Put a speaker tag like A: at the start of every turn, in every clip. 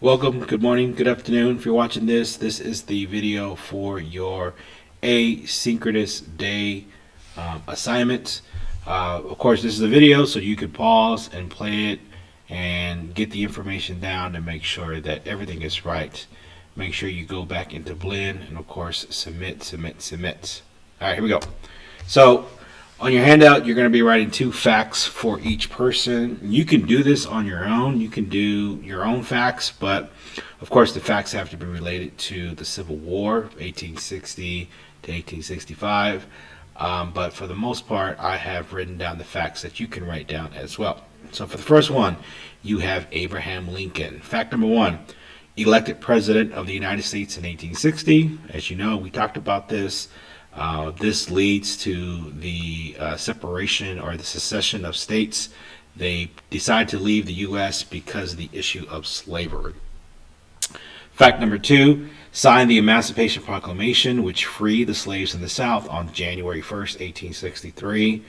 A: Welcome, good morning, good afternoon. If you're watching this is the video for your asynchronous day assignment. Of course, this is a video, so you could pause and play it and get the information down to make sure that everything is right. Make sure you go back into Blend and, of course, submit. All right, here we go. So, on your handout, you're going to be writing 2 facts for each person. You can do this on your own. You can do your own facts, but of course the facts have to be related to the Civil War, 1860 to 1865. But for the most part, I have written down the facts that you can write down as well. So for the first one, you have Abraham Lincoln. Fact number 1, elected president of the United States in 1860. As you know, we talked about this. This leads to the separation or the secession of states. They decide to leave the U.S. because of the issue of slavery. Fact number 2, signed the Emancipation Proclamation, which freed the slaves in the South on January 1st, 1863.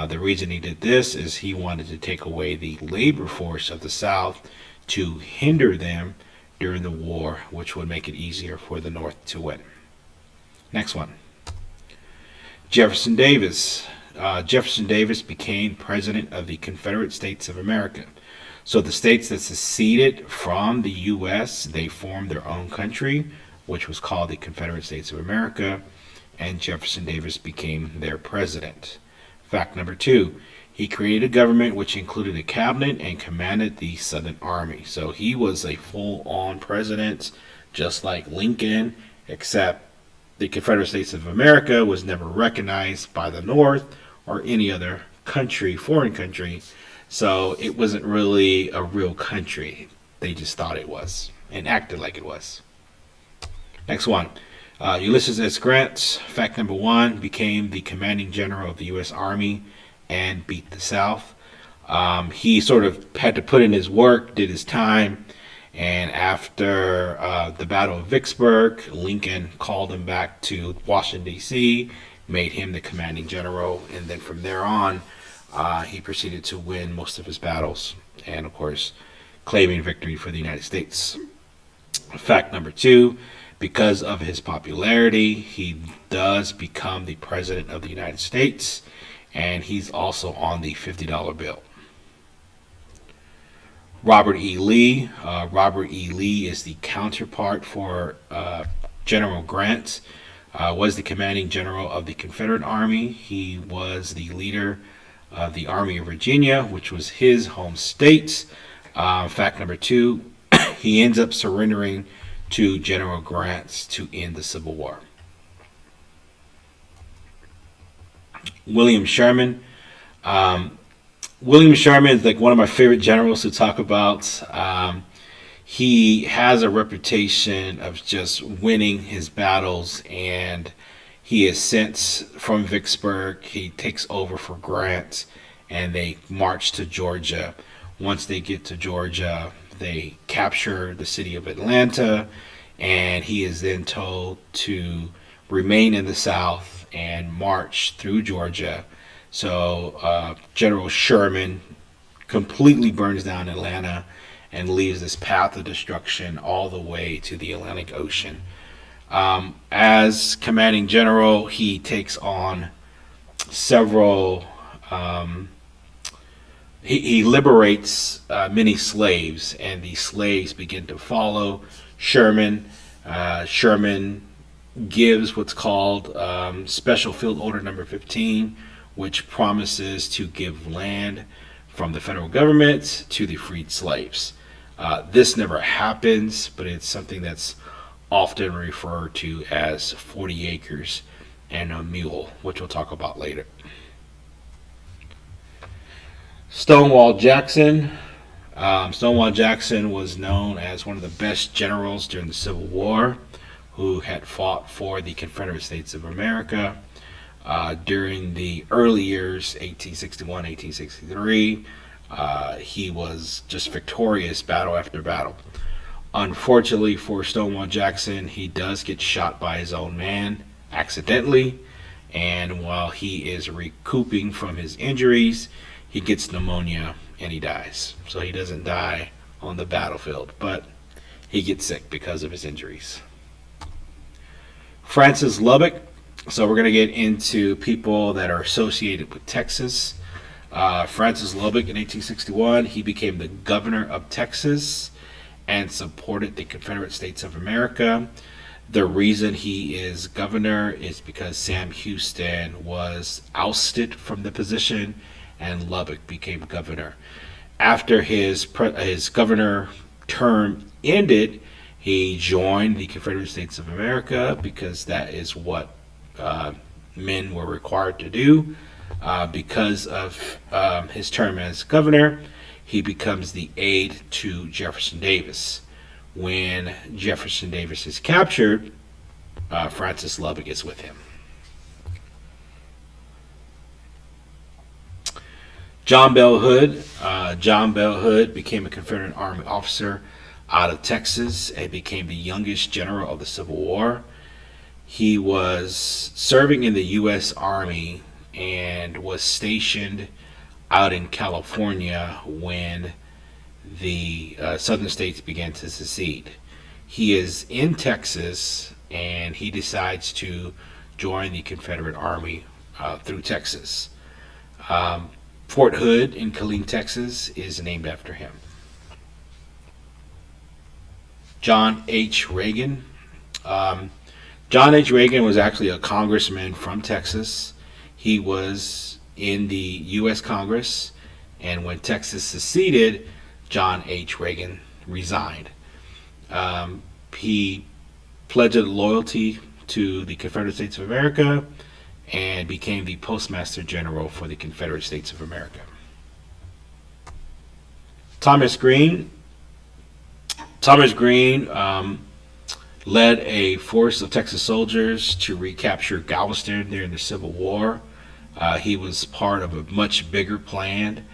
A: The reason he did this is he wanted to take away the labor force of the South to hinder them during the war, which would make it easier for the North to win. Next one. Jefferson Davis. Jefferson Davis became president of the Confederate States of America. So the states that seceded from the U.S., they formed their own country, which was called the Confederate States of America, and Jefferson Davis became their president. Fact number 2, he created a government which included a cabinet and commanded the Southern Army. So he was a full-on president, just like Lincoln, except the Confederate States of America was never recognized by the North or any other country, foreign country. So it wasn't really a real country. They just thought it was and acted like it was. Next one. Ulysses S. Grant, fact number 1, became the commanding general of the U.S. Army and beat the South. He sort of had to put in his work, did his time. And after the Battle of Vicksburg, Lincoln called him back to Washington, D.C., made him the commanding general, and then from there on, he proceeded to win most of his battles, and of course, claiming victory for the United States. Fact number 2, because of his popularity, he does become the President of the United States, and he's also on the $50 bill. Robert E. Lee. Robert E. Lee is the counterpart for General Grant. Was the commanding general of the Confederate Army. He was the leader of the Army of Virginia, which was his home state. Fact number 2, he ends up surrendering to General Grant to end the Civil War. William Sherman. William Sherman is like one of my favorite generals to talk about. He has a reputation of just winning his battles, and he is sent from Vicksburg. He takes over for Grant, and they march to Georgia. Once they get to Georgia, they capture the city of Atlanta, and he is then told to remain in the South and march through Georgia. So General Sherman completely burns down Atlanta and leaves this path of destruction all the way to the Atlantic Ocean. As commanding general, he takes on several, he liberates many slaves, and these slaves begin to follow Sherman. Sherman gives what's called Special Field Order Number 15, which promises to give land from the federal government to the freed slaves. This never happens, but it's something that's often referred to as 40 acres and a mule, which we'll talk about later. Stonewall Jackson. Stonewall Jackson was known as one of the best generals during the Civil War, who had fought for the Confederate States of America. During the early years, 1861, 1863, he was just victorious battle after battle. Unfortunately for Stonewall Jackson, he does get shot by his own man accidentally, and while he is recouping from his injuries, he gets pneumonia and he dies. So he doesn't die on the battlefield, but he gets sick because of his injuries. Francis Lubbock. So we're going to get into people that are associated with Texas. Francis Lubbock in 1861, he became the governor of Texas and supported the Confederate States of America. The reason he is governor is because Sam Houston was ousted from the position and Lubbock became governor. After his governor term ended, he joined the Confederate States of America because that is what men were required to do. Because of his term as governor, he becomes the aide to Jefferson Davis. When Jefferson Davis is captured, Francis Lubbock is with him. John Bell Hood. John Bell Hood became a Confederate Army officer out of Texas and became the youngest general of the Civil War. He was serving in the U.S. Army and was stationed out in California when the southern states began to secede. He is in Texas and he decides to join the Confederate Army through Texas. Fort Hood in Killeen, Texas is named after him. John H. Reagan. John H. Reagan was actually a congressman from Texas. He was in the U.S. Congress, and when Texas seceded, John H. Reagan resigned. He pledged loyalty to the Confederate States of America and became the Postmaster General for the Confederate States of America. Thomas Green. Thomas Green led a force of Texas soldiers to recapture Galveston during the Civil War. He was part of a much bigger plan,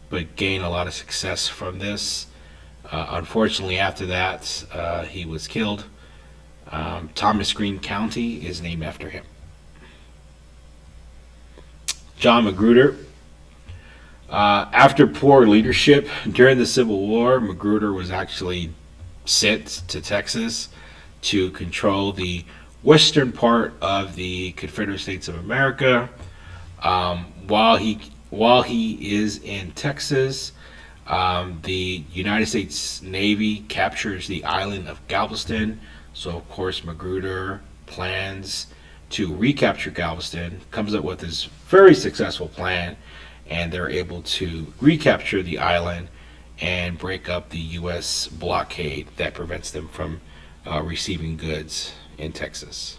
A: but gained a lot of success from this. Unfortunately, after that, he was killed. Thomas Green County is named after him. John Magruder. After poor leadership during the Civil War, Magruder was actually sent to Texas to control the western part of the Confederate States of America. While he is in Texas, the United States Navy captures the island of Galveston. So of course Magruder plans to recapture Galveston, comes up with this very successful plan, and they're able to recapture the island and break up the U.S. blockade that prevents them from receiving goods in Texas.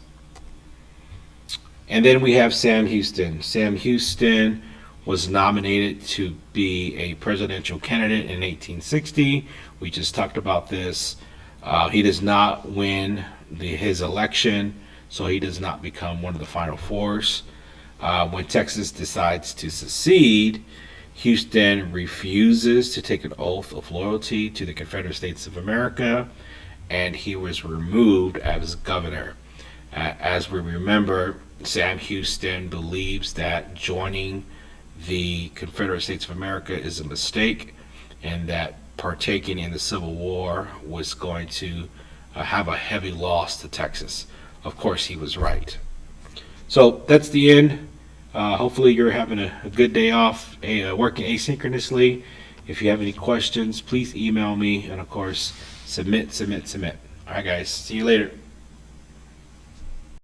A: And then we have Sam Houston. Sam Houston was nominated to be a presidential candidate in 1860. We just talked about this. He does not win his election, so he does not become one of the final fours. When Texas decides to secede, Houston refuses to take an oath of loyalty to the Confederate States of America, and he was removed as governor. As we remember, Sam Houston believes that joining the Confederate States of America is a mistake, and that partaking in the Civil War was going to have a heavy loss to Texas. Of course, he was right. So that's the end. Hopefully you're having a good day off, working asynchronously. If you have any questions, please email me, and of course, submit. All right, guys. See you later.